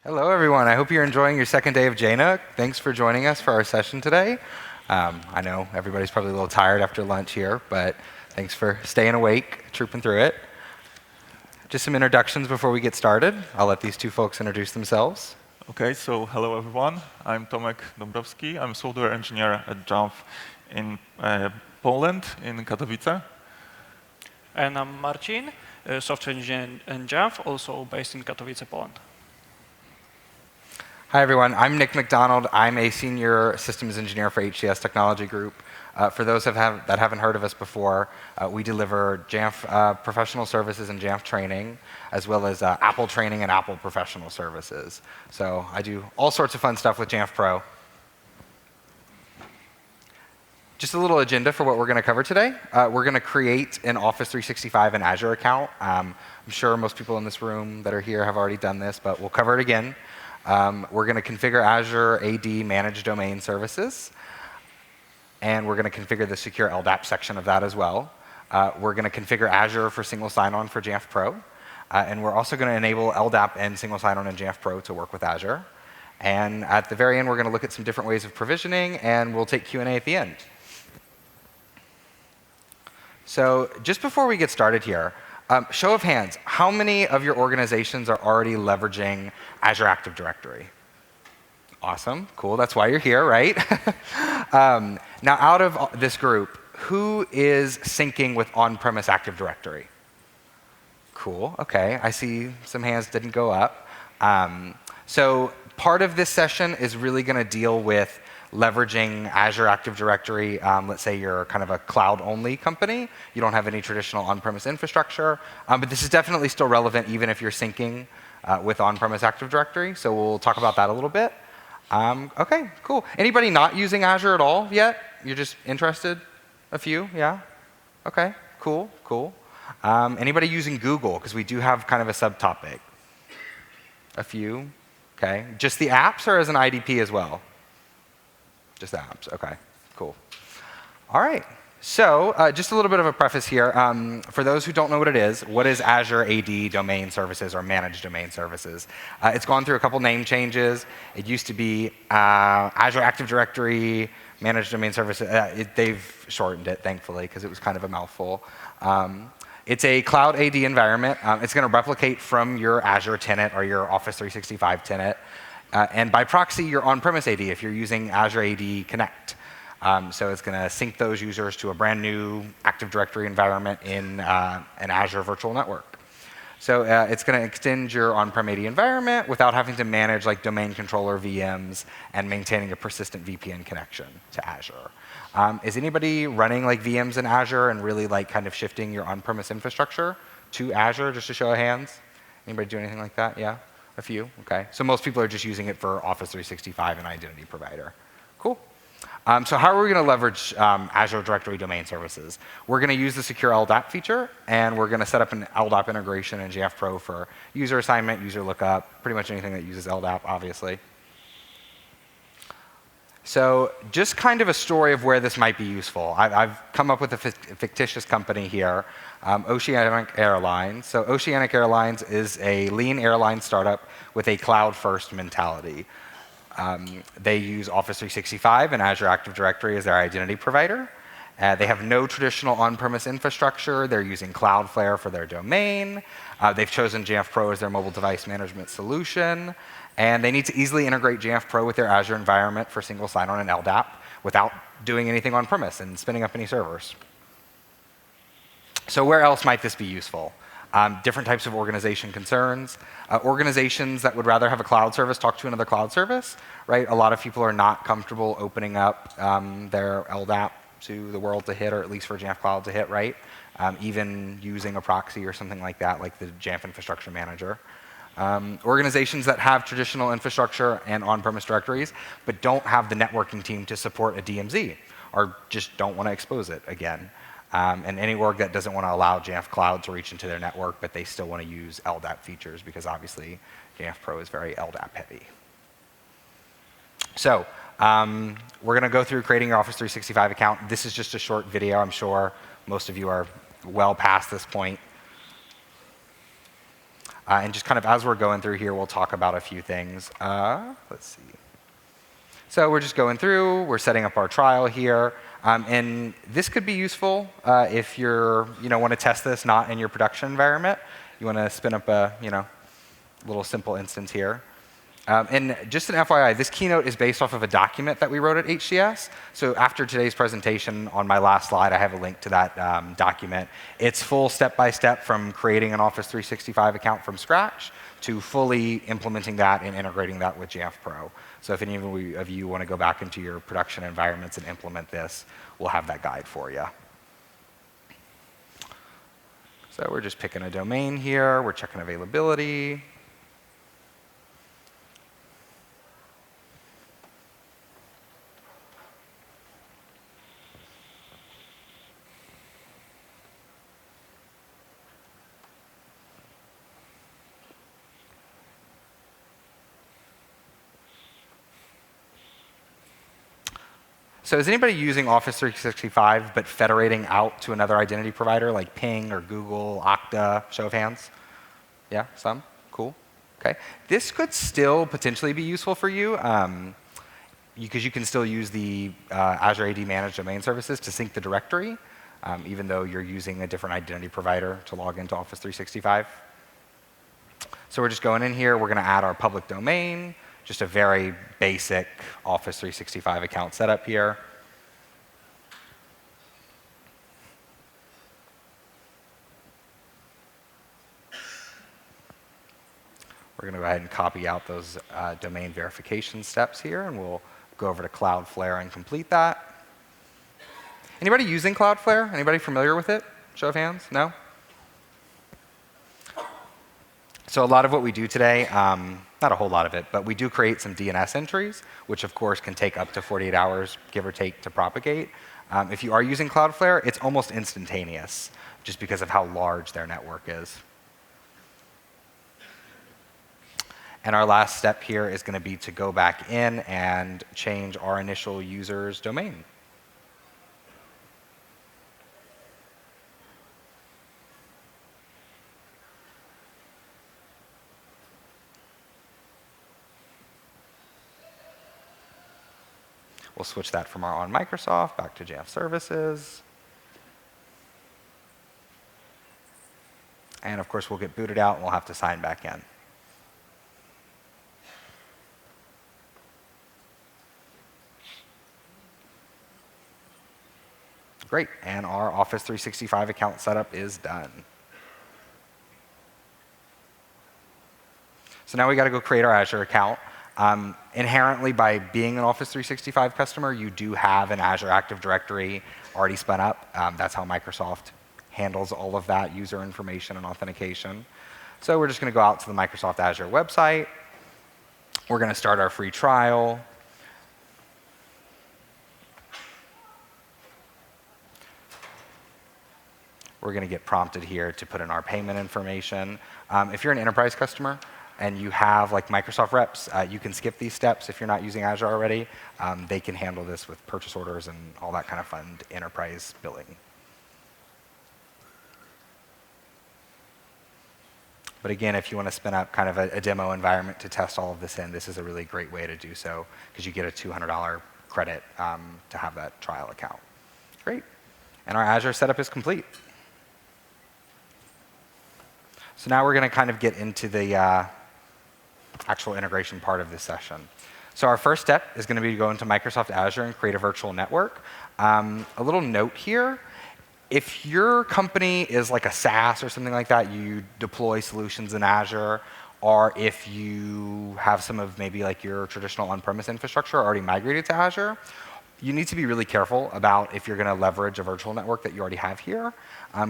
Hello, everyone. I hope you're enjoying your second day of JNUC. Thanks for joining us for our session today. I know everybody's probably a little tired after lunch here, but thanks for staying awake, trooping through it. Just some introductions before we get started. I'll let these two folks introduce themselves. OK, so hello, everyone. I'm Tomek Dąbrowski. I'm a software engineer at Jamf in Poland, in Katowice. And I'm Marcin, a software engineer in Jamf, also based in Katowice, Poland. Hi, everyone. I'm Nick McDonald. I'm a senior systems engineer for HCS Technology Group. For those that haven't heard of us before, we deliver Jamf professional services and Jamf training, as well as Apple training and Apple professional services. So I do all sorts of fun stuff with Jamf Pro. Just a little agenda for what we're going to cover today. We're going to create an Office 365 and Azure account. I'm sure most people in this room that are here have already done this, but we'll cover it again. We're going to configure Azure AD managed domain services. And we're going to configure the secure LDAP section of that as well. We're going to configure Azure for single sign-on for Jamf Pro. And we're also going to enable LDAP and single sign-on in Jamf Pro to work with Azure. And at the very end, we're going to look at some different ways of provisioning, and we'll take Q&A at the end. So just before we get started here, show of hands, how many of your organizations are already leveraging Azure Active Directory? Awesome, cool, that's why you're here, right? Now, out of this group, who is syncing with on-premise Active Directory? Cool, OK, I see some hands didn't go up. So part of this session is really going to deal with leveraging Azure Active Directory. Let's say you're kind of a cloud-only company. You don't have any traditional on-premise infrastructure. But this is definitely still relevant even if you're syncing with on-premise Active Directory. So we'll talk about that a little bit. OK, cool. Anybody not using Azure at all yet? You're just interested? A few? Yeah? OK, cool, cool. Anybody using Google? Because we do have kind of a subtopic. A few? OK. Just the apps or as an IDP as well? Just the apps. OK, cool. All right. So just a little bit of a preface here. For those who don't know what is Azure AD domain services or managed domain services? It's gone through a couple name changes. It used to be Azure Active Directory managed domain services. They've shortened it, thankfully, because it was kind of a mouthful. It's a cloud AD environment. It's going to replicate from your Azure tenant or your Office 365 tenant. And by proxy, your on-premise AD if you're using Azure AD Connect. So it's going to sync those users to a brand new Active Directory environment in an Azure virtual network. So it's going to extend your on-prem AD environment without having to manage like domain controller VMs and maintaining a persistent VPN connection to Azure. Is anybody running like VMs in Azure and really like kind of shifting your on-premise infrastructure to Azure, just to show of hands? Anybody do anything like that? Yeah? A few? OK. So most people are just using it for Office 365 and identity provider. Cool. So how are we going to leverage Azure Directory Domain Services? We're going to use the secure LDAP feature, and we're going to set up an LDAP integration in Jamf Pro for user assignment, user lookup, pretty much anything that uses LDAP, obviously. So just kind of a story of where this might be useful. I've come up with a fictitious company here, Oceanic Airlines. So Oceanic Airlines is a lean airline startup with a cloud-first mentality. They use Office 365 and Azure Active Directory as their identity provider. They have no traditional on-premise infrastructure. They're using Cloudflare for their domain. They've chosen Jamf Pro as their mobile device management solution. And they need to easily integrate Jamf Pro with their Azure environment for single sign-on and LDAP without doing anything on-premise and spinning up any servers. So where else might this be useful? Different types of organization concerns. Organizations that would rather have a cloud service talk to another cloud service. Right? A lot of people are not comfortable opening up their LDAP to the world to hit, or at least for Jamf Cloud to hit, right? Even using a proxy or something like that, like the Jamf Infrastructure Manager. Organizations that have traditional infrastructure and on-premise directories, but don't have the networking team to support a DMZ, or just don't want to expose it again. And any org that doesn't want to allow Jamf Cloud to reach into their network, but they still want to use LDAP features, because obviously Jamf Pro is very LDAP heavy. So we're going to go through creating your Office 365 account. This is just a short video. I'm sure most of you are well past this point. And just kind of as we're going through here, we'll talk about a few things. Let's see. So we're just going through. We're setting up our trial here. And this could be useful if you're, want to test this not in your production environment. You want to spin up a, little simple instance here. And just an FYI, this keynote is based off of a document that we wrote at HCS. So after today's presentation, on my last slide, I have a link to that document. It's full step-by-step from creating an Office 365 account from scratch to fully implementing that and integrating that with Jamf Pro. So if any of you want to go back into your production environments and implement this, we'll have that guide for you. So we're just picking a domain here. We're checking availability. So is anybody using Office 365 but federating out to another identity provider like Ping or Google, Okta? Show of hands. Yeah, some? Cool. OK. This could still potentially be useful for you because you can still use the Azure AD managed domain services to sync the directory, even though you're using a different identity provider to log into Office 365. So we're just going in here. We're going to add our public domain. Just a very basic Office 365 account setup here. We're going to go ahead and copy out those domain verification steps here, and we'll go over to Cloudflare and complete that. Anybody using Cloudflare? Anybody familiar with it? Show of hands? No? So a lot of what we do today, not a whole lot of it, but we do create some DNS entries, which of course can take up to 48 hours, give or take, to propagate. If you are using Cloudflare, it's almost instantaneous, just because of how large their network is. And our last step here is going to be to go back in and change our initial user's domain. We'll switch that from our on Microsoft back to Jamf Services. And of course, we'll get booted out and we'll have to sign back in. Great. And our Office 365 account setup is done. So now we got to go create our Azure account. Inherently, by being an Office 365 customer, you do have an Azure Active Directory already spun up. That's how Microsoft handles all of that user information and authentication. So we're just going to go out to the Microsoft Azure website. We're going to start our free trial. We're going to get prompted here to put in our payment information. If you're an enterprise customer, and you have like Microsoft reps, you can skip these steps if you're not using Azure already. They can handle this with purchase orders and all that kind of fun enterprise billing. But again, if you want to spin up kind of a demo environment to test all of this in, this is a really great way to do so because you get a $200 credit to have that trial account. Great. And our Azure setup is complete. So now we're going to kind of get into the actual integration part of this session. So our first step is going to be to go into Microsoft Azure and create a virtual network. A little note here. If your company is like a SaaS or something like that, you deploy solutions in Azure, or if you have some of maybe like your traditional on-premise infrastructure already migrated to Azure, you need to be really careful about if you're going to leverage a virtual network that you already have here,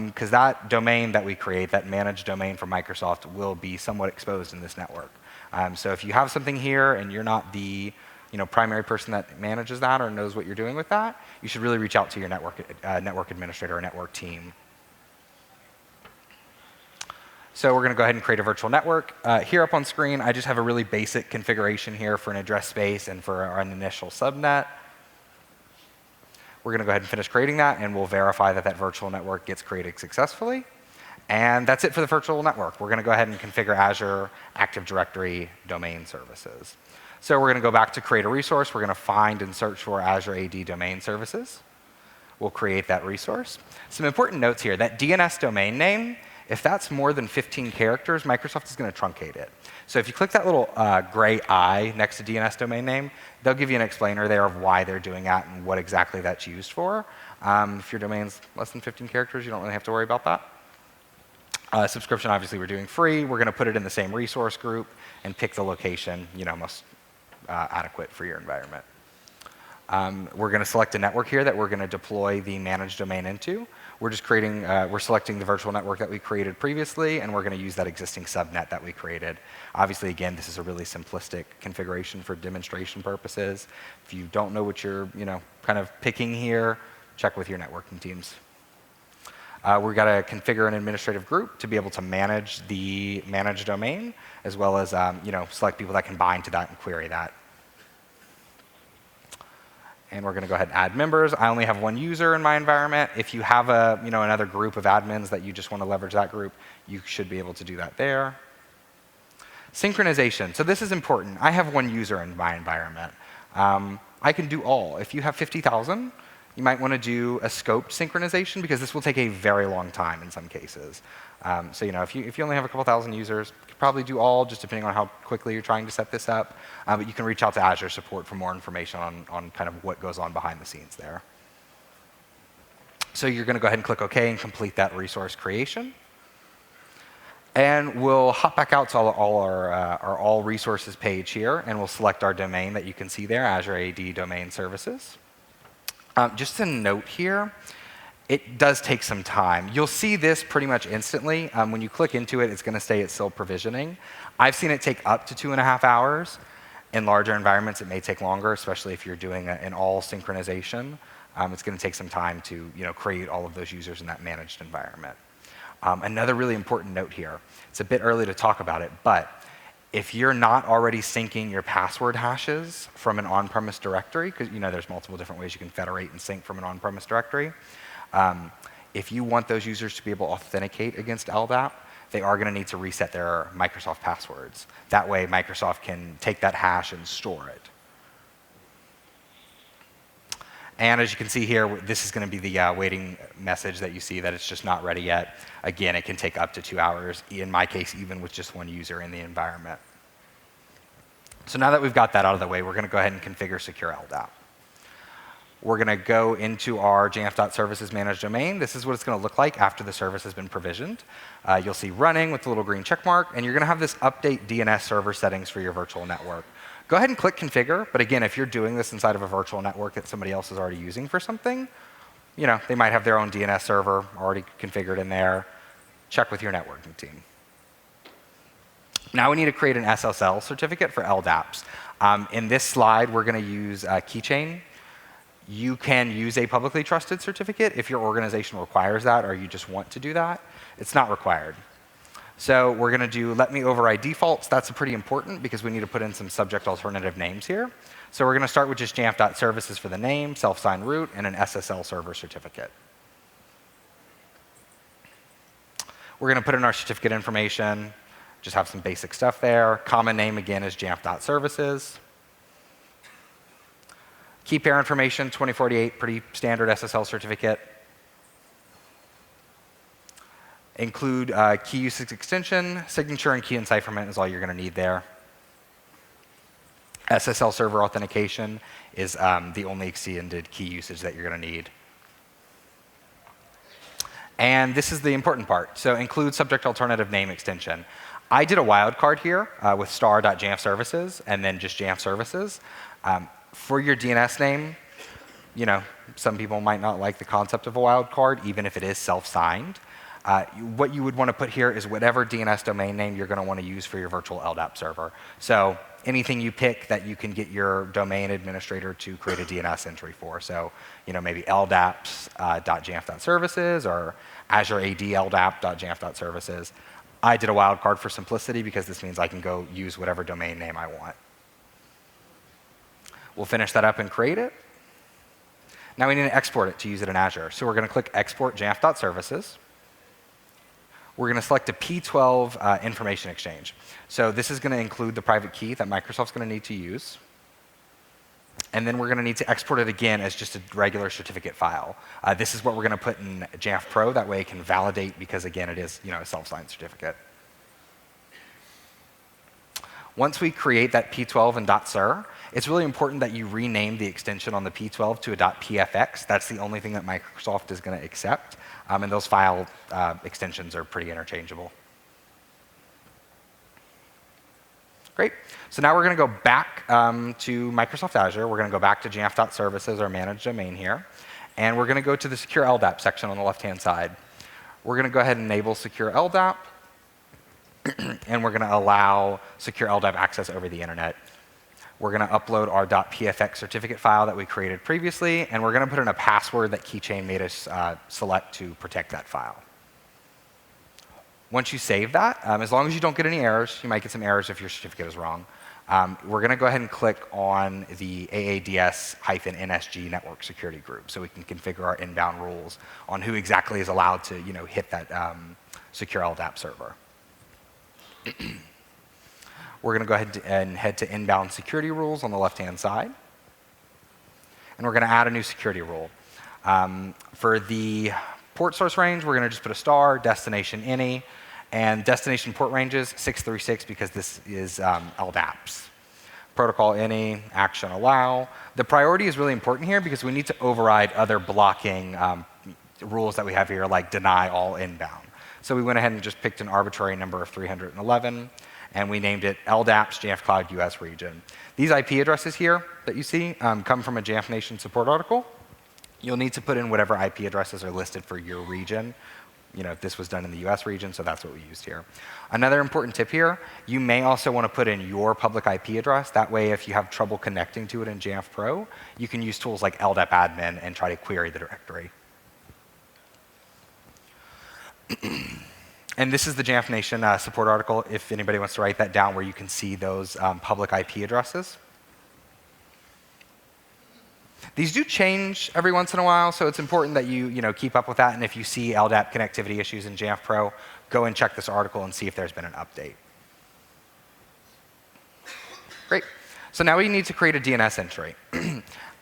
because that domain that we create, that managed domain from Microsoft, will be somewhat exposed in this network. So if you have something here and you're not the primary person that manages that or knows what you're doing with that, you should really reach out to your network administrator or network team. So we're going to go ahead and create a virtual network. Here up on screen, I just have a really basic configuration here for an address space and for an initial subnet. We're going to go ahead and finish creating that, and we'll verify that that virtual network gets created successfully. And that's it for the virtual network. We're going to go ahead and configure Azure Active Directory domain services. So we're going to go back to create a resource. We're going to find and search for Azure AD domain services. We'll create that resource. Some important notes here. That DNS domain name, if that's more than 15 characters, Microsoft is going to truncate it. So if you click that little gray I next to DNS domain name, they'll give you an explainer there of why they're doing that and what exactly that's used for. If your domain's less than 15 characters, you don't really have to worry about that. Subscription, obviously, we're doing free. We're going to put it in the same resource group and pick the location most adequate for your environment. We're going to select a network here that we're going to deploy the managed domain into. We're just creating, we're selecting the virtual network that we created previously, and we're going to use that existing subnet that we created. Obviously, again, this is a really simplistic configuration for demonstration purposes. If you don't know what you're, kind of picking here, check with your networking teams. We've got to configure an administrative group to be able to manage the managed domain, as well as select people that can bind to that and query that. And we're going to go ahead and add members. I only have one user in my environment. If you have another group of admins that you just want to leverage that group, you should be able to do that there. Synchronization. So this is important. I have one user in my environment. I can do all. If you have 50,000, you might want to do a scoped synchronization, because this will take a very long time in some cases. So if you only have a couple thousand users, you could probably do all, just depending on how quickly you're trying to set this up. But you can reach out to Azure support for more information on kind of what goes on behind the scenes there. So you're going to go ahead and click OK and complete that resource creation. And we'll hop back out to our all resources page here, and we'll select our domain that you can see there, Azure AD Domain Services. Just a note here, it does take some time. You'll see this pretty much instantly. When you click into it, it's going to say it's still provisioning. I've seen it take up to 2.5 hours. In larger environments, it may take longer, especially if you're doing an all synchronization. It's going to take some time to create all of those users in that managed environment. Another really important note here, it's a bit early to talk about it, but if you're not already syncing your password hashes from an on-premise directory, because there's multiple different ways you can federate and sync from an on-premise directory, if you want those users to be able to authenticate against LDAP, they are going to need to reset their Microsoft passwords. That way, Microsoft can take that hash and store it. And as you can see here, this is going to be the waiting message that you see that it's just not ready yet. Again, it can take up to 2 hours, in my case, even with just one user in the environment. So now that we've got that out of the way, we're going to go ahead and configure secure LDAP. We're going to go into our Jamf.services managed domain. This is what it's going to look like after the service has been provisioned. You'll see running with the little green check mark, and you're going to have this update DNS server settings for your virtual network. Go ahead and click configure, but again, if you're doing this inside of a virtual network that somebody else is already using for something, they might have their own DNS server already configured in there. Check with your networking team. Now we need to create an SSL certificate for LDAPs. In this slide, we're going to use Keychain. You can use a publicly trusted certificate if your organization requires that or you just want to do that. It's not required. So we're going to do let me override defaults. That's pretty important because we need to put in some subject alternative names here. So we're going to start with just Jamf.services for the name, self-signed root, and an SSL server certificate. We're going to put in our certificate information, just have some basic stuff there. Common name, again, is Jamf.services. Key pair information, 2048, pretty standard SSL certificate. Include key usage extension, signature, and key encipherment is all you're going to need there. SSL server authentication is the only extended key usage that you're going to need. And this is the important part. So include subject alternative name extension. I did a wildcard here with star.jamfservices and then just Jamf services. For your DNS name, some people might not like the concept of a wildcard, even if it is self-signed. What you would want to put here is whatever DNS domain name you're going to want to use for your virtual LDAP server. So anything you pick that you can get your domain administrator to create a DNS entry for. So maybe LDAPs.jamf.services or Azure AD LDAP.jamf.services. I did a wildcard for simplicity because this means I can go use whatever domain name I want. We'll finish that up and create it. Now we need to export it to use it in Azure. So we're going to click Export Jamf.services. We're going to select a P12 information exchange. So this is going to include the private key that Microsoft's going to need to use. And then we're going to need to export it again as just a regular certificate file. This is what we're going to put in Jamf Pro. That way it can validate because, again, it is a self-signed certificate. Once we create that P12 in .sir, it's really important that you rename the extension on the P12 to a .pfx. That's the only thing that Microsoft is going to accept. And those file extensions are pretty interchangeable. Great. So now we're going to go back to Microsoft Azure. We're going to go back to jamf.services, our managed domain here. And we're going to go to the secure LDAP section on the left-hand side. We're going to go ahead and enable secure LDAP. And we're going to allow secure LDAP access over the internet. We're going to upload our .pfx certificate file that we created previously. And we're going to put in a password that Keychain made us select to protect that file. Once you save that, as long as you don't get any errors, you might get some errors if your certificate is wrong, we're going to go ahead and click on the AADS-NSG network security group so we can configure our inbound rules on who exactly is allowed to hit that secure LDAP server. We're going to go ahead and head to inbound security rules on the left-hand side. And we're going to add a new security rule. For the port source range, we're going to just put a star, destination any, and destination port ranges 636 because this is LDAPs. Protocol any, action allow. The priority is really important here because we need to override other blocking rules that we have here, like deny all inbound. So we went ahead and just picked an arbitrary number of 311, and we named it LDAPs Jamf Cloud US region. These IP addresses here that you see come from a Jamf Nation support article. You'll need to put in whatever IP addresses are listed for your region. This was done in the US region, so that's what we used here. Another important tip here, you may also want to put in your public IP address. That way, if you have trouble connecting to it in Jamf Pro, you can use tools like LDAP admin and try to query the directory. And this is the Jamf Nation support article, if anybody wants to write that down, where you can see those public IP addresses. These do change every once in a while, so it's important that you keep up with that. And if you see LDAP connectivity issues in Jamf Pro, go and check this article and see if there's been an update. Great. So now we need to create a DNS entry.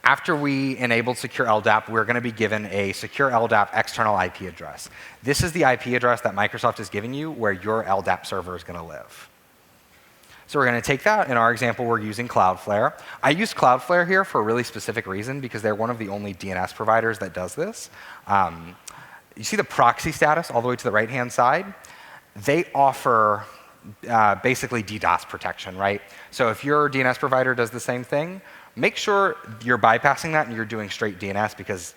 After we enabled secure LDAP, we're going to be given a secure LDAP external IP address. This is the IP address that Microsoft is giving you where your LDAP server is going to live. So we're going to take that. In our example, we're using Cloudflare. I use Cloudflare here for a really specific reason because they're one of the only DNS providers that does this. You see the proxy status all the way to the right-hand side? They offer basically DDoS protection, right? So if your DNS provider does the same thing, make sure you're bypassing that and you're doing straight DNS because,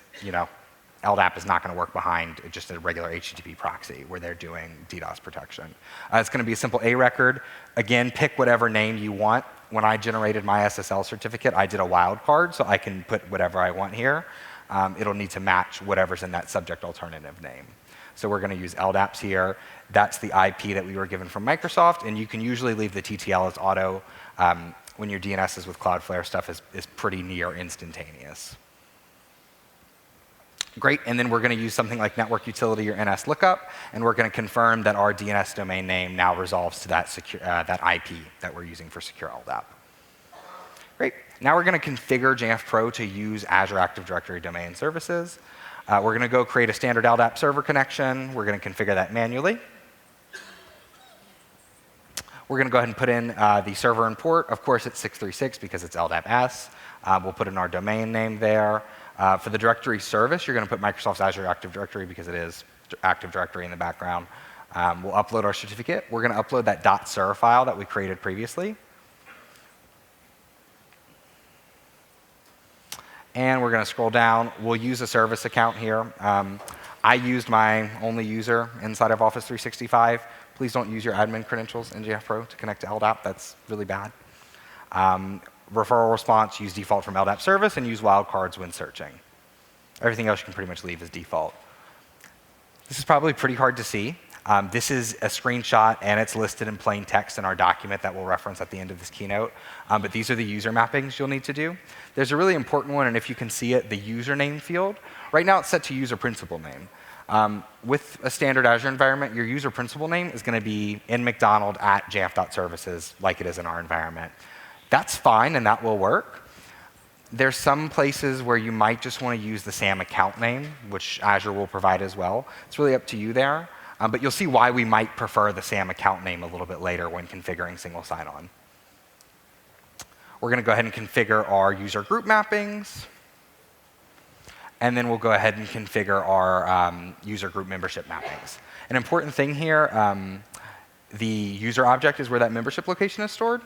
LDAP is not going to work behind just a regular HTTP proxy where they're doing DDoS protection. It's going to be a simple A record. Again, pick whatever name you want. When I generated my SSL certificate, I did a wildcard, so I can put whatever I want here. It'll need to match whatever's in that subject alternative name. So we're going to use LDAPs here. That's the IP that we were given from Microsoft, and you can usually leave the TTL as auto. When your DNSs with Cloudflare stuff is pretty near instantaneous. Great, and then we're going to use something like network utility or NS lookup, and we're going to confirm that our DNS domain name now resolves to that IP that we're using for secure LDAP. Great, now we're going to configure Jamf Pro to use Azure Active Directory domain services. We're going to go create a standard LDAP server connection. We're going to configure that manually. We're going to go ahead and put in the server and port. Of course, it's 636 because it's LDAP-S. We'll put in our domain name there. For the directory service, you're going to put Microsoft's Azure Active Directory because it is Active Directory in the background. We'll upload our certificate. We're going to upload that .sir file that we created previously. And we're going to scroll down. We'll use a service account here. I used my only user inside of Office 365. Please don't use your admin credentials in Jamf Pro to connect to LDAP. That's really bad. Referral response, use default from LDAP service, and use wildcards when searching. Everything else you can pretty much leave as default. This is probably pretty hard to see. This is a screenshot, and it's listed in plain text in our document that we'll reference at the end of this keynote. But these are the user mappings you'll need to do. There's a really important one, and if you can see it, the username field. Right now, it's set to user principal name. With a standard Azure environment, your user principal name is going to be nmcdonald@jamf.services, like it is in our environment. That's fine, and that will work. There's some places where you might just want to use the SAM account name, which Azure will provide as well. It's really up to you there. But you'll see why we might prefer the SAM account name a little bit later when configuring single sign-on. We're going to go ahead and configure our user group mappings. And then we'll go ahead and configure our user group membership mappings. An important thing here, the user object is where that membership location is stored.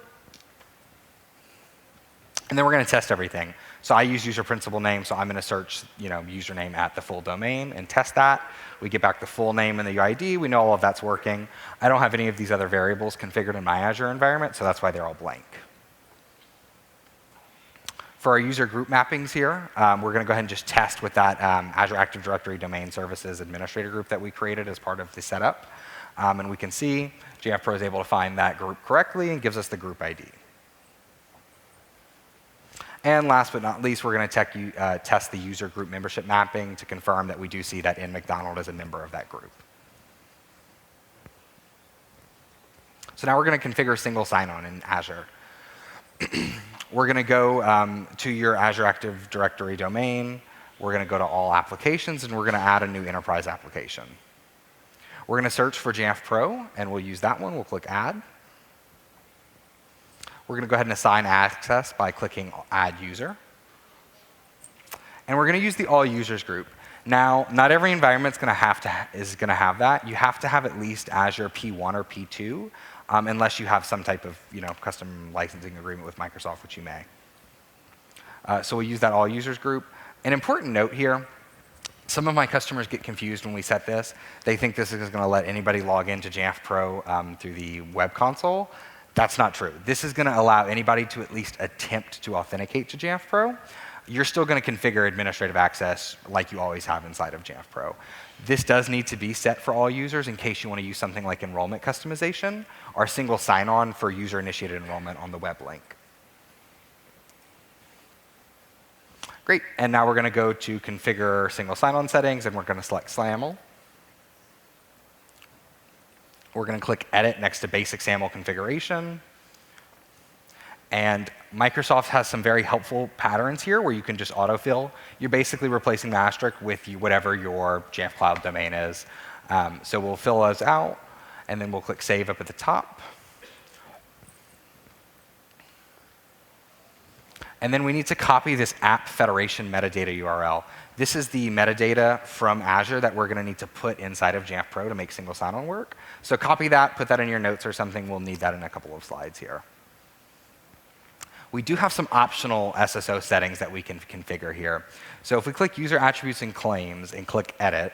And then we're going to test everything. So I use user principal name, so I'm going to search username at the full domain and test that. We get back the full name and the UID. We know all of that's working. I don't have any of these other variables configured in my Azure environment, so that's why they're all blank. For our user group mappings here, we're going to go ahead and just test with that Azure Active Directory Domain Services Administrator group that we created as part of the setup. And we can see Jamf Pro is able to find that group correctly and gives us the group ID. And last but not least, we're going to test the user group membership mapping to confirm that we do see that nmcdonald is a member of that group. So now we're going to configure single sign-on in Azure. We're going to go to your Azure Active Directory domain. We're going to go to all applications, and we're going to add a new enterprise application. We're going to search for Jamf Pro, and we'll use that one. We'll click Add. We're going to go ahead and assign access by clicking Add User. And we're going to use the All Users group. Now, not every environment is going to have that. You have to have at least Azure P1 or P2, unless you have some type of custom licensing agreement with Microsoft, which you may. So we'll use that All Users group. An important note here, some of my customers get confused when we set this. They think this is going to let anybody log into Jamf Pro through the web console. That's not true. This is going to allow anybody to at least attempt to authenticate to Jamf Pro. You're still going to configure administrative access like you always have inside of Jamf Pro. This does need to be set for all users in case you want to use something like enrollment customization or single sign-on for user-initiated enrollment on the web link. Great. And now we're going to go to configure single sign-on settings, and we're going to select SAML. We're going to click Edit next to Basic SAML Configuration. And Microsoft has some very helpful patterns here where you can just autofill. You're basically replacing the asterisk with whatever your Jamf Cloud domain is. So we'll fill those out, and then we'll click Save up at the top. And then we need to copy this app federation metadata URL. This is the metadata from Azure that we're going to need to put inside of Jamf Pro to make single sign-on work. So copy that, put that in your notes or something. We'll need that in a couple of slides here. We do have some optional SSO settings that we can configure here. So if we click User Attributes and Claims and click Edit,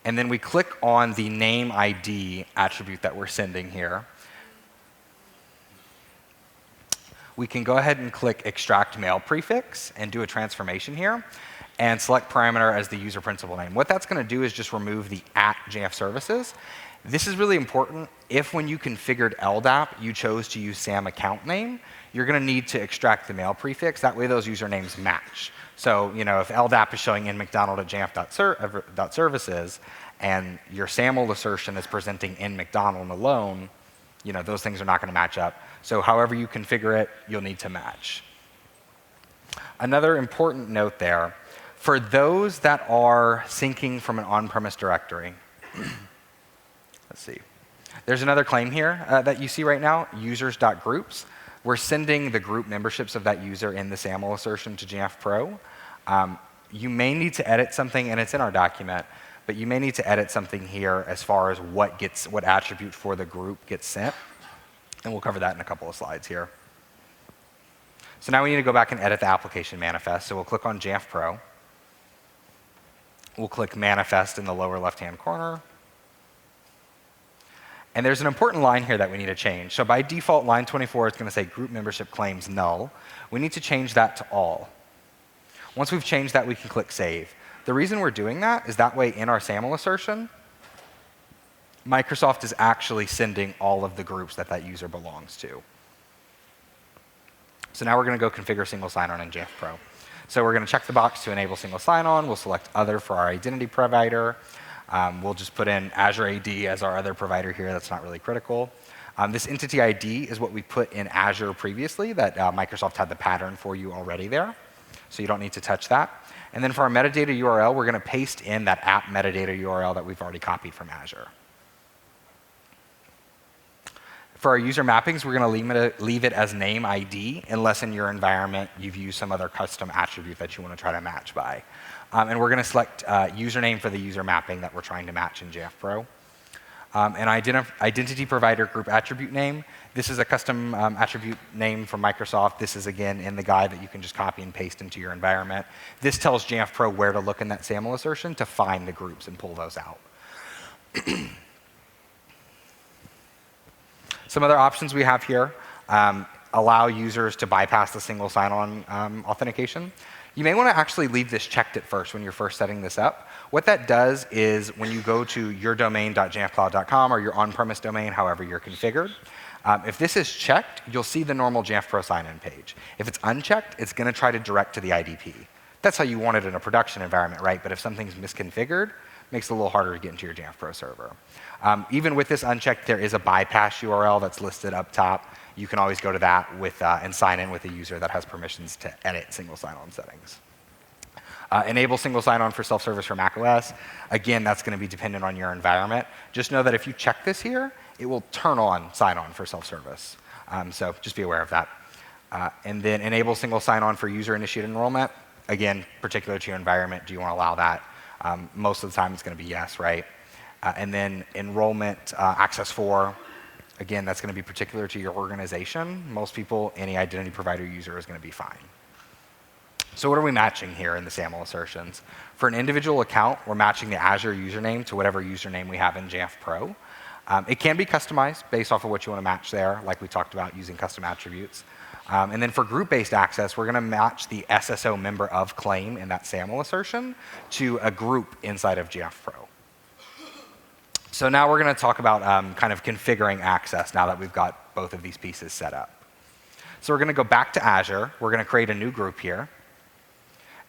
and then we click on the name ID attribute that we're sending here, we can go ahead and click Extract Mail Prefix and do a transformation here and select parameter as the user principal name. What that's going to do is just remove the @Jamf services. This is really important. If when you configured LDAP, you chose to use SAM account name, you're going to need to extract the mail prefix. That way those usernames match. So if LDAP is showing nmcdonald@jamf.services and your SAML assertion is presenting nmcdonald alone, those things are not going to match up. So however you configure it, you'll need to match. Another important note there, for those that are syncing from an on-premise directory, let's see. There's another claim here that you see right now, users.groups. We're sending the group memberships of that user in the SAML assertion to Jamf Pro. You may need to edit something, and it's in our document, but you may need to edit something here as far as what attribute for the group gets sent. And we'll cover that in a couple of slides here. So now we need to go back and edit the application manifest. So we'll click on Jamf Pro. We'll click Manifest in the lower left-hand corner. And there's an important line here that we need to change. So by default, line 24 is going to say group membership claims null. We need to change that to all. Once we've changed that, we can click Save. The reason we're doing that is that way in our SAML assertion, Microsoft is actually sending all of the groups that user belongs to. So now we're going to go configure single sign-on in Jamf Pro. So we're going to check the box to enable single sign-on. We'll select other for our identity provider. We'll just put in Azure AD as our other provider here. That's not really critical. This entity ID is what we put in Azure previously that Microsoft had the pattern for you already there. So you don't need to touch that. And then for our metadata URL, we're going to paste in that app metadata URL that we've already copied from Azure. For our user mappings, we're going to leave it as name ID unless in your environment you've used some other custom attribute that you want to try to match by. And we're going to select username for the user mapping that we're trying to match in Jamf Pro. An identity provider group attribute name. This is a custom attribute name from Microsoft. This is, again, in the guide that you can just copy and paste into your environment. This tells Jamf Pro where to look in that SAML assertion to find the groups and pull those out. Some other options we have here allow users to bypass the single sign-on authentication. You may want to actually leave this checked at first when you're first setting this up. What that does is when you go to yourdomain.jamfcloud.com or your on-premise domain, however you're configured, if this is checked, you'll see the normal Jamf Pro sign-in page. If it's unchecked, it's going to try to direct to the IDP. That's how you want it in a production environment, right? But if something's misconfigured, it makes it a little harder to get into your Jamf Pro server. Even with this unchecked, there is a bypass URL that's listed up top. You can always go to that with, and sign in with a user that has permissions to edit single sign-on settings. Enable single sign-on for self-service for macOS. Again, that's going to be dependent on your environment. Just know that if you check this here, it will turn on sign-on for self-service. So just be aware of that. And then enable single sign-on for user-initiated enrollment. Again, particular to your environment, do you want to allow that? Most of the time, it's going to be yes, right? And then enrollment access for. Again, that's going to be particular to your organization. Most people, any identity provider user is going to be fine. So what are we matching here in the SAML assertions? For an individual account, we're matching the Azure username to whatever username we have in Jamf Pro. It can be customized based off of what you want to match there, like we talked about using custom attributes. And then for group-based access, we're going to match the SSO member of claim in that SAML assertion to a group inside of Jamf Pro. So now we're going to talk about kind of configuring access now that we've got both of these pieces set up. So we're going to go back to Azure. We're going to create a new group here.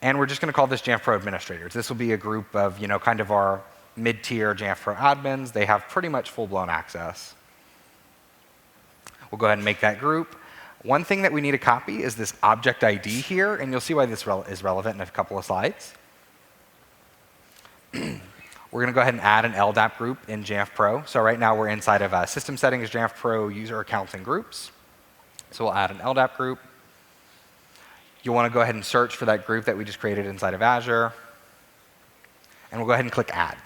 And we're just going to call this Jamf Pro administrators. This will be a group of, kind of our mid-tier Jamf Pro admins. They have pretty much full-blown access. We'll go ahead and make that group. One thing that we need to copy is this object ID here, and you'll see why this is relevant in a couple of slides. We're going to go ahead and add an LDAP group in Jamf Pro. So right now we're inside of System Settings, Jamf Pro, User Accounts, and Groups. So we'll add an LDAP group. You'll want to go ahead and search for that group that we just created inside of Azure. And we'll go ahead and click Add.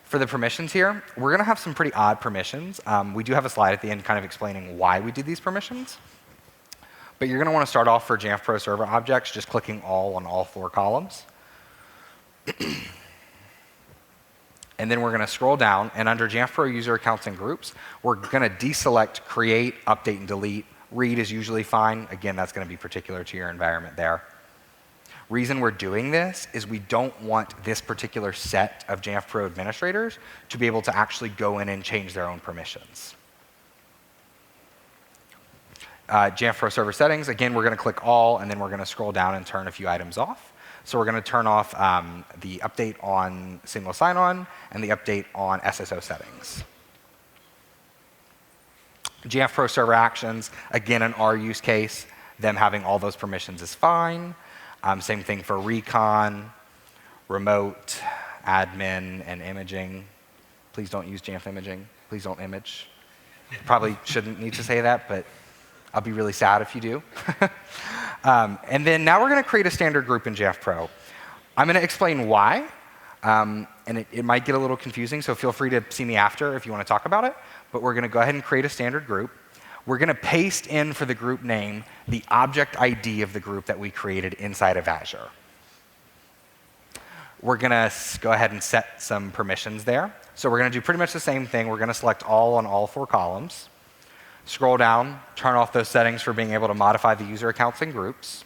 For the permissions here, we're going to have some pretty odd permissions. We do have a slide at the end kind of explaining why we did these permissions. But you're going to want to start off for Jamf Pro Server objects, just clicking All on all 4 columns. And then we're going to scroll down, and under Jamf Pro User Accounts and Groups, we're going to deselect Create, Update, and Delete. Read is usually fine. Again, that's going to be particular to your environment there. Reason we're doing this is we don't want this particular set of Jamf Pro administrators to be able to actually go in and change their own permissions. Jamf Pro Server Settings, again, we're going to click All, and then we're going to scroll down and turn a few items off. So we're going to turn off the update on single sign-on and the update on SSO settings. Jamf Pro Server Actions, again, in our use case, them having all those permissions is fine. Same thing for recon, remote, admin, and imaging. Please don't use Jamf imaging. Please don't image. Probably shouldn't need to say that, but I'll be really sad if you do. And then now we're going to create a standard group in Jamf Pro. I'm going to explain why, and it might get a little confusing, so feel free to see me after if you want to talk about it. But we're going to go ahead and create a standard group. We're going to paste in for the group name the object ID of the group that we created inside of Azure. We're going to go ahead and set some permissions there. So we're going to do pretty much the same thing. We're going to select All on all 4 columns. Scroll down, turn off those settings for being able to modify the user accounts and groups.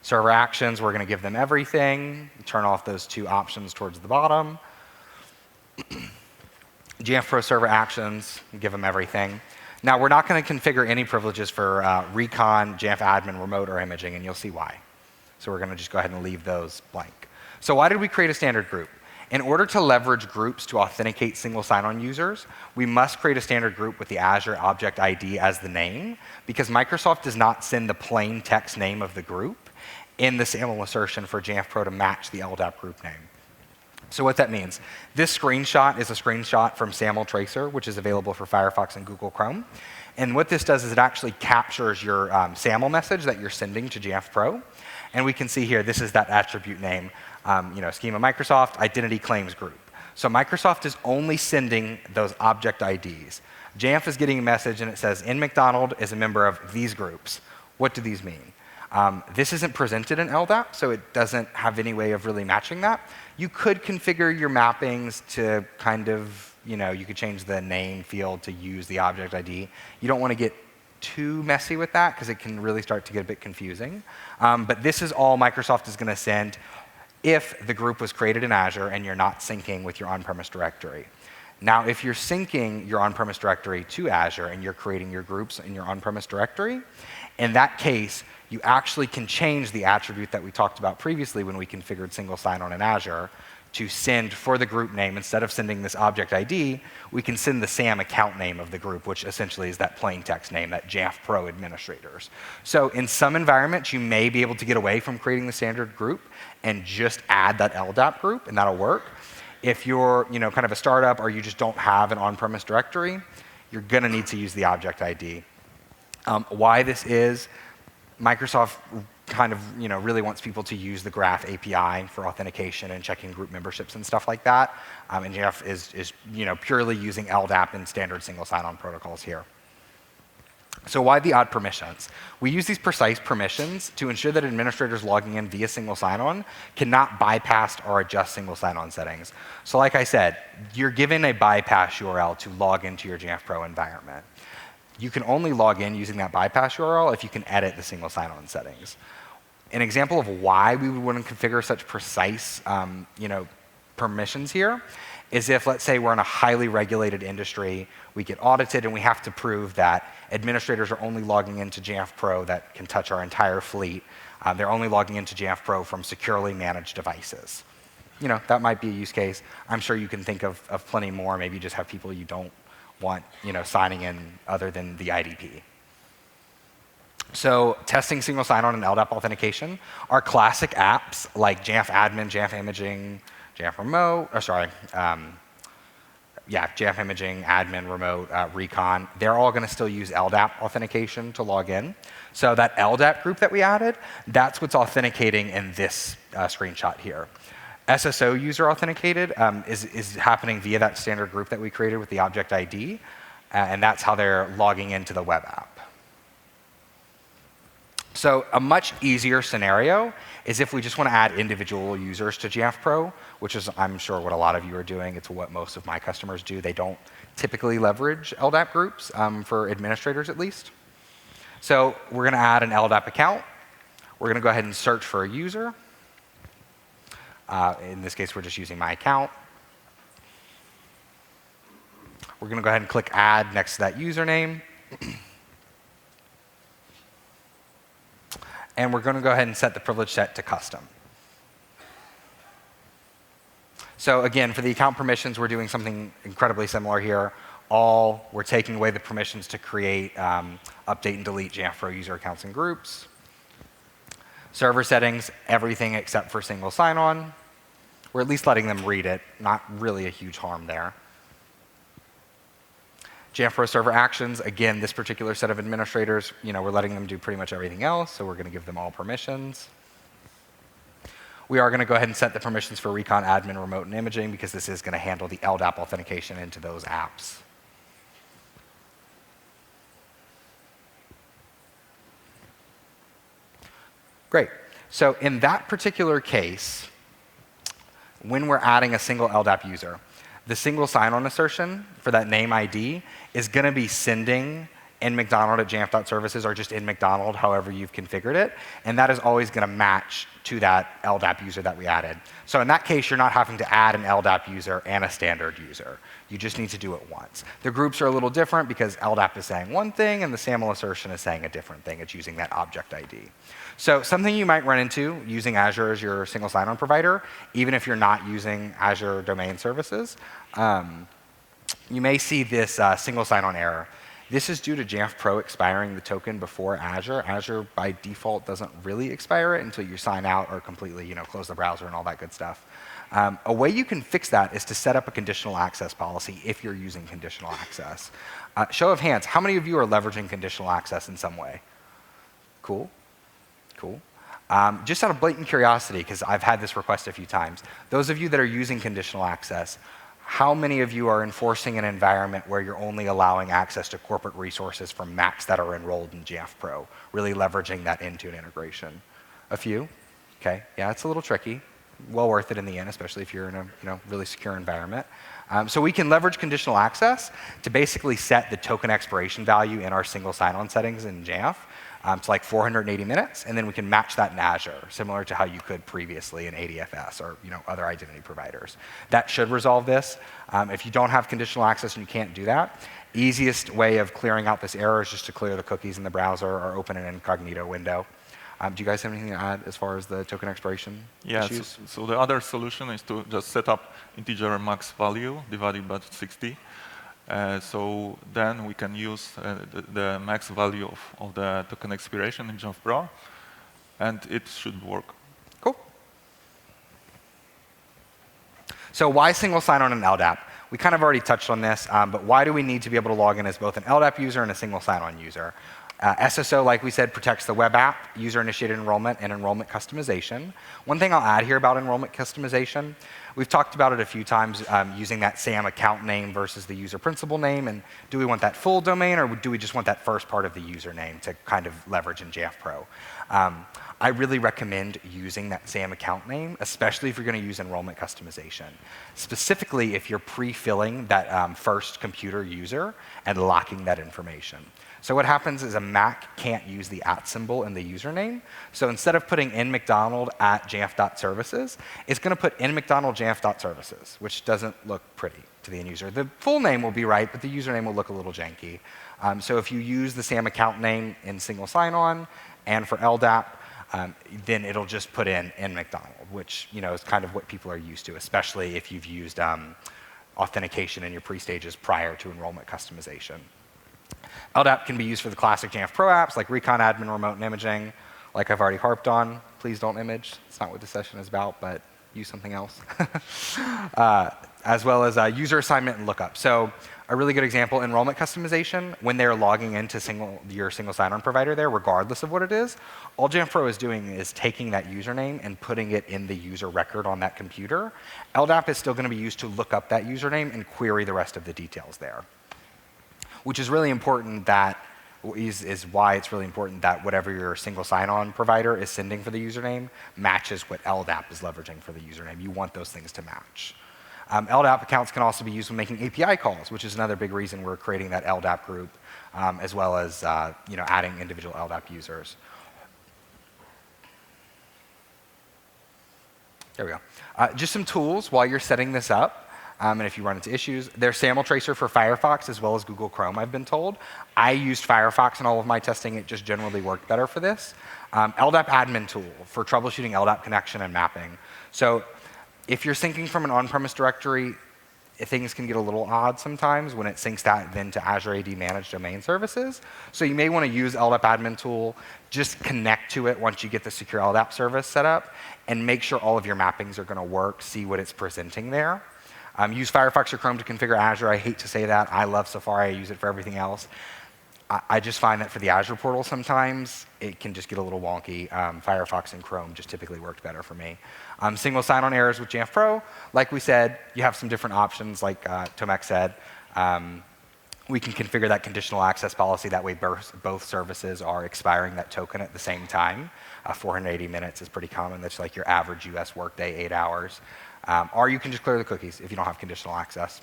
Server actions, we're going to give them everything. Turn off those 2 options towards the bottom. Jamf Pro server actions, give them everything. Now, we're not going to configure any privileges for recon, Jamf admin, remote, or imaging, and you'll see why. So we're going to just go ahead and leave those blank. So why did we create a standard group? In order to leverage groups to authenticate single sign-on users, we must create a standard group with the Azure Object ID as the name, because Microsoft does not send the plain text name of the group in the SAML assertion for Jamf Pro to match the LDAP group name. So what that means, this screenshot is a screenshot from SAML Tracer, which is available for Firefox and Google Chrome. And what this does is it actually captures your SAML message that you're sending to Jamf Pro. And we can see here, this is that attribute name, schema Microsoft, identity claims group. So Microsoft is only sending those object IDs. Jamf is getting a message and it says, in McDonald is a member of these groups. What do these mean? This isn't presented in LDAP, so it doesn't have any way of really matching that. You could configure your mappings to kind of, you could change the name field to use the object ID. You don't want to get too messy with that because it can really start to get a bit confusing. But this is all Microsoft is going to send if the group was created in Azure and you're not syncing with your on-premise directory. Now, if you're syncing your on-premise directory to Azure and you're creating your groups in your on-premise directory, in that case, you actually can change the attribute that we talked about previously when we configured single sign-on in Azure to send for the group name. Instead of sending this object ID, we can send the SAM account name of the group, which essentially is that plain text name, that Jamf Pro administrators. So in some environments, you may be able to get away from creating the standard group and just add that LDAP group, and that'll work. If you're kind of a startup or you just don't have an on-premise directory, you're going to need to use the object ID. Why this is, Microsoft kind of really wants people to use the Graph API for authentication and checking group memberships and stuff like that. And Jamf is purely using LDAP and standard single sign-on protocols here. So why the odd permissions? We use these precise permissions to ensure that administrators logging in via single sign-on cannot bypass or adjust single sign-on settings. So like I said, you're given a bypass URL to log into your Jamf Pro environment. You can only log in using that bypass URL if you can edit the single sign-on settings. An example of why we would want to configure such precise permissions here is if, let's say, we're in a highly regulated industry, we get audited, and we have to prove that administrators are only logging into Jamf Pro that can touch our entire fleet. They're only logging into Jamf Pro from securely managed devices. That might be a use case. I'm sure you can think of plenty more. Maybe you just have people you don't want signing in other than the IDP. So testing single sign-on and LDAP authentication are classic apps like Jamf Admin, Jamf Imaging, Jamf Remote, Jamf Imaging, Admin, Remote, Recon. They're all going to still use LDAP authentication to log in. So that LDAP group that we added, that's what's authenticating in this screenshot here. SSO user authenticated is happening via that standard group that we created with the object ID, and that's how they're logging into the web app. So a much easier scenario is if we just want to add individual users to Jamf Pro, which is, I'm sure, what a lot of you are doing. It's what most of my customers do. They don't typically leverage LDAP groups, for administrators at least. So we're going to add an LDAP account. We're going to go ahead and search for a user. In this case, we're just using my account. We're going to go ahead and click Add next to that username. And we're going to go ahead and set the privilege set to custom. So again, for the account permissions, we're doing something incredibly similar here. We're taking away the permissions to create, update, and delete Jamf Pro user accounts and groups. Server settings, everything except for single sign-on. We're at least letting them read it. Not really a huge harm there. Jamf Pro server actions, again, this particular set of administrators, we're letting them do pretty much everything else, so we're going to give them all permissions. We are going to go ahead and set the permissions for Recon, Admin, Remote, and Imaging because this is going to handle the LDAP authentication into those apps. Great. So in that particular case, when we're adding a single LDAP user, the single sign-on assertion for that name ID is going to be sending in McDonald at jamf.services or just in McDonald, however you've configured it. And that is always going to match to that LDAP user that we added. So in that case, you're not having to add an LDAP user and a standard user. You just need to do it once. The groups are a little different because LDAP is saying one thing and the SAML assertion is saying a different thing. It's using that object ID. So something you might run into using Azure as your single sign-on provider, even if you're not using Azure Domain Services, you may see this single sign-on error. This is due to Jamf Pro expiring the token before Azure. Azure, by default, doesn't really expire it until you sign out or completely close the browser and all that good stuff. A way you can fix that is to set up a conditional access policy if you're using conditional access. Show of hands, how many of you are leveraging conditional access in some way? Cool. Cool. Just out of blatant curiosity, because I've had this request a few times, those of you that are using conditional access, how many of you are enforcing an environment where you're only allowing access to corporate resources from Macs that are enrolled in Jamf Pro, really leveraging that Intune integration? A few? Okay, yeah, it's a little tricky. Well worth it in the end, especially if you're in a really secure environment. So we can leverage conditional access to basically set the token expiration value in our single sign-on settings in Jamf. It's like 480 minutes, and then we can match that in Azure, similar to how you could previously in ADFS or other identity providers. That should resolve this. If you don't have conditional access and you can't do that, easiest way of clearing out this error is just to clear the cookies in the browser or open an incognito window. Do you guys have anything to add as far as the token expiration issues? So the other solution is to just set up integer max value divided by 60. So then we can use the max value of the token expiration in Jamf Pro, and it should work. Cool. So why single sign-on and LDAP? We kind of already touched on this, but why do we need to be able to log in as both an LDAP user and a single sign-on user? SSO, like we said, protects the web app, user-initiated enrollment, and enrollment customization. One thing I'll add here about enrollment customization, we've talked about it a few times using that SAM account name versus the user principal name, and do we want that full domain, or do we just want that first part of the username to kind of leverage in Jamf Pro? I really recommend using that SAM account name, especially if you're going to use enrollment customization. Specifically, if you're pre-filling that first computer user and locking that information. So what happens is a Mac can't use the @ symbol in the username. So instead of putting in McDonald at jamf.services, it's going to put in McDonald jamf.services, which doesn't look pretty to the end user. The full name will be right, but the username will look a little janky. So if you use the SAM account name in single sign-on and for LDAP, then it'll just put in McDonald, which is kind of what people are used to, especially if you've used authentication in your pre-stages prior to enrollment customization. LDAP can be used for the classic Jamf Pro apps like Recon Admin, Remote, and Imaging. Like I've already harped on, please don't image. It's not what this session is about, but use something else. As well as user assignment and lookup. So a really good example, enrollment customization, when they're logging into your single sign-on provider there, regardless of what it is, all Jamf Pro is doing is taking that username and putting it in the user record on that computer. LDAP is still going to be used to look up that username and query the rest of the details there. Which is really important is why it's really important that whatever your single sign-on provider is sending for the username matches what LDAP is leveraging for the username. You want those things to match. LDAP accounts can also be used when making API calls, which is another big reason we're creating that LDAP group, as well as adding individual LDAP users. There we go. Just some tools while you're setting this up. And if you run into issues, there's SAML Tracer for Firefox as well as Google Chrome, I've been told. I used Firefox in all of my testing. It just generally worked better for this. LDAP admin tool for troubleshooting LDAP connection and mapping. So if you're syncing from an on-premise directory, things can get a little odd sometimes when it syncs that then to Azure AD managed domain services. So you may want to use LDAP admin tool, just connect to it once you get the secure LDAP service set up, and make sure all of your mappings are going to work, see what it's presenting there. Use Firefox or Chrome to configure Azure. I hate to say that. I love Safari. I use it for everything else. I just find that for the Azure portal sometimes, it can just get a little wonky. Firefox and Chrome just typically worked better for me. Single sign-on errors with Jamf Pro. Like we said, you have some different options, like Tomek said. We can configure that conditional access policy. That way both services are expiring that token at the same time. 480 minutes is pretty common. That's like your average US workday, 8 hours. Or you can just clear the cookies if you don't have conditional access.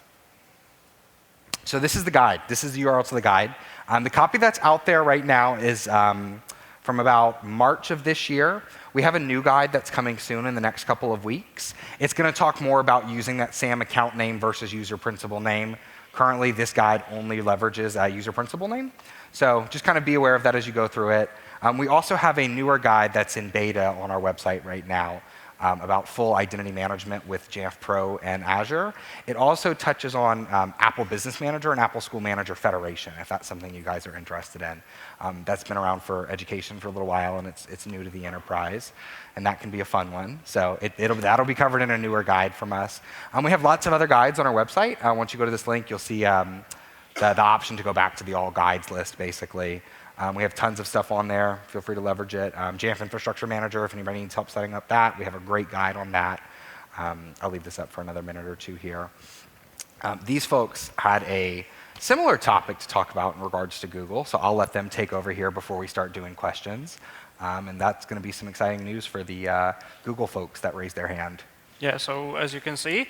So this is the guide. This is the URL to the guide. The copy that's out there right now is from about March of this year. We have a new guide that's coming soon in the next couple of weeks. It's going to talk more about using that SAM account name versus user principal name. Currently, this guide only leverages a user principal name. So just kind of be aware of that as you go through it. We also have a newer guide that's in beta on our website right now about full identity management with Jamf Pro and Azure. It also touches on Apple Business Manager and Apple School Manager Federation, if that's something you guys are interested in. That's been around for education for a little while, and it's new to the enterprise. And that can be a fun one. So that'll be covered in a newer guide from us. We have lots of other guides on our website. Once you go to this link, you'll see the option to go back to the all guides list, basically. We have tons of stuff on there. Feel free to leverage it. Jamf Infrastructure Manager, if anybody needs help setting up that, we have a great guide on that. I'll leave this up for another minute or two here. These folks had a similar topic to talk about in regards to Google, so I'll let them take over here before we start doing questions. And that's going to be some exciting news for the Google folks that raised their hand. Yeah, so as you can see,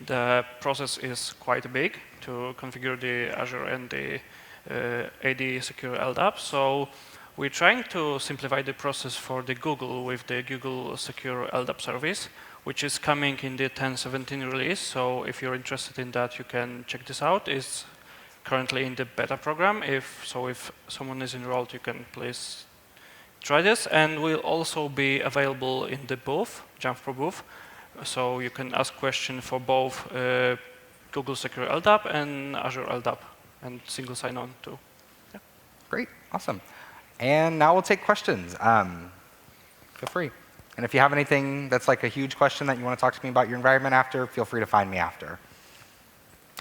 the process is quite big to configure the Azure and the AD secure LDAP. So we're trying to simplify the process for the Google with the Google Secure LDAP service, which is coming in the 10.17 release. So if you're interested in that, you can check this out. It's currently in the beta program. If someone is enrolled, you can please try this. And we'll also be available in the booth, Jamf Pro booth. So you can ask questions for both Google Secure LDAP and Azure LDAP, and single sign-on too. Yeah. Great, awesome. And now we'll take questions. Feel free. And if you have anything that's like a huge question that you want to talk to me about your environment after, feel free to find me after.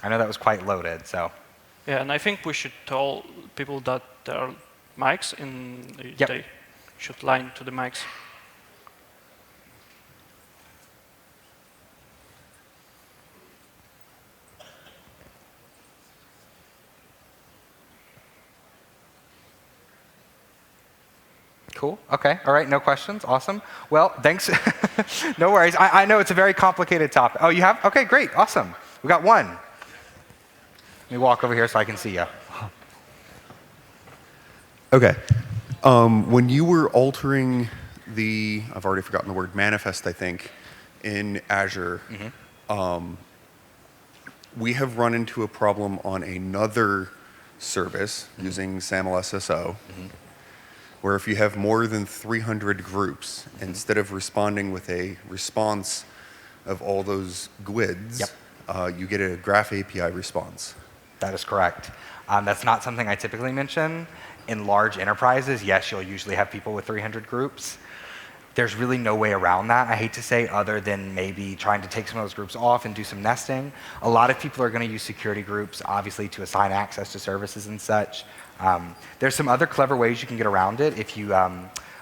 I know that was quite loaded, so. Yeah, and I think we should tell people that there are mics, and they should line to the mics. Cool. OK. All right. No questions. Awesome. Well, thanks. No worries. I know it's a very complicated topic. Oh, you have? OK, great. Awesome. We got one. Let me walk over here so I can see you. OK. When you were altering the, I've already forgotten the word, manifest, I think, in Azure, we have run into a problem on another service using SAML SSO. Where if you have more than 300 groups, instead of responding with a response of all those GUIDs, you get a Graph API response. That is correct. That's not something I typically mention. In large enterprises, yes, you'll usually have people with 300 groups. There's really no way around that, I hate to say, other than maybe trying to take some of those groups off and do some nesting. A lot of people are going to use security groups, obviously, to assign access to services and such. There's some other clever ways you can get around it. If you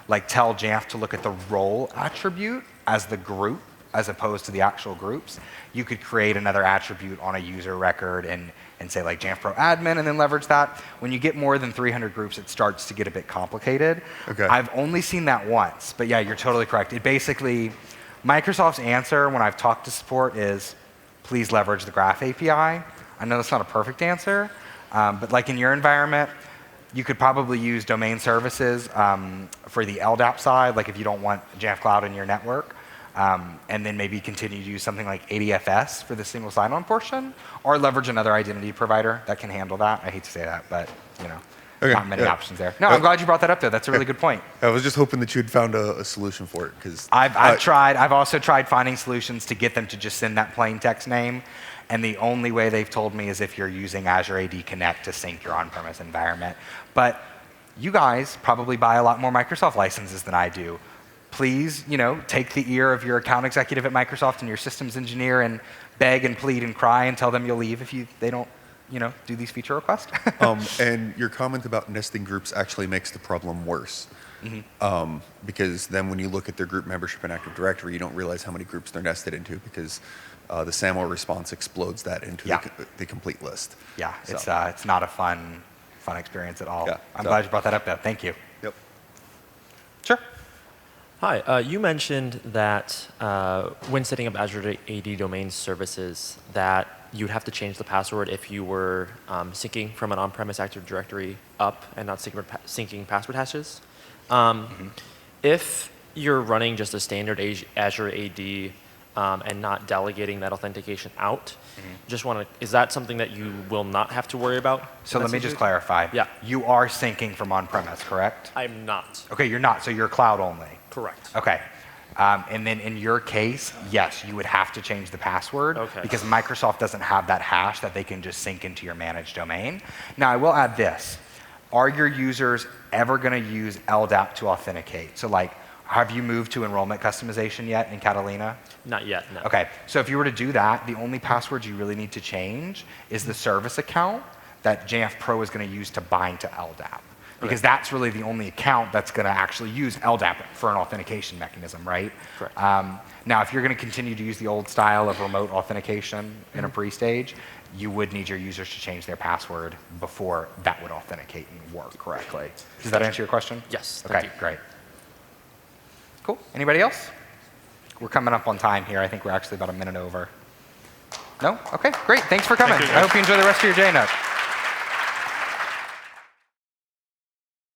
like tell Jamf to look at the role attribute as the group, as opposed to the actual groups, you could create another attribute on a user record and say like Jamf Pro admin and then leverage that. When you get more than 300 groups, it starts to get a bit complicated. Okay. I've only seen that once, but yeah, you're totally correct. It basically, Microsoft's answer when I've talked to support is, please leverage the Graph API. I know that's not a perfect answer, but like in your environment, you could probably use domain services for the LDAP side, like if you don't want Jamf Cloud in your network. And then maybe continue to use something like ADFS for the single sign-on portion, or leverage another identity provider that can handle that. I hate to say that, but not many options there. No, I'm glad you brought that up, though. That's a really good point. I was just hoping that you had found a solution for it, because I've tried. I've also tried finding solutions to get them to just send that plain text name. And the only way they've told me is if you're using Azure AD Connect to sync your on-premise environment. But you guys probably buy a lot more Microsoft licenses than I do. Please, take the ear of your account executive at Microsoft and your systems engineer and beg and plead and cry and tell them you'll leave if they don't, do these feature requests. And your comment about nesting groups actually makes the problem worse. Because then when you look at their group membership in Active Directory, you don't realize how many groups they're nested into, because the SAML response explodes that into the complete list. Yeah, so. It's not a fun experience at all. Yeah, I'm glad you brought that up, though. Thank you. Yep. Sure. Hi, you mentioned that when setting up Azure AD domain services, that you'd have to change the password if you were syncing from an on-premise Active Directory up and not syncing password hashes. If you're running just a standard Azure AD and not delegating that authentication out, just want to, is that something that you will not have to worry about? So let me just clarify. Yeah. You are syncing from on-premise, correct? I'm not. OK, you're not. So you're cloud only. Correct. OK. And then in your case, yes, you would have to change the password because Microsoft doesn't have that hash that they can just sync into your managed domain. Now, I will add this. Are your users ever going to use LDAP to authenticate? So like, have you moved to enrollment customization yet in Catalina? Not yet, no. OK, so if you were to do that, the only password you really need to change is the service account that Jamf Pro is going to use to bind to LDAP. Because that's really the only account that's going to actually use LDAP for an authentication mechanism, right? Correct. Now, if you're going to continue to use the old style of remote authentication in a pre-stage, you would need your users to change their password before that would authenticate and work correctly. Does that answer your question? Yes, OK, thank you. great. Cool. Anybody else? We're coming up on time here. I think we're actually about a minute over. No? OK, great. Thanks for coming. Thank you, I hope you enjoy the rest of your JNUC.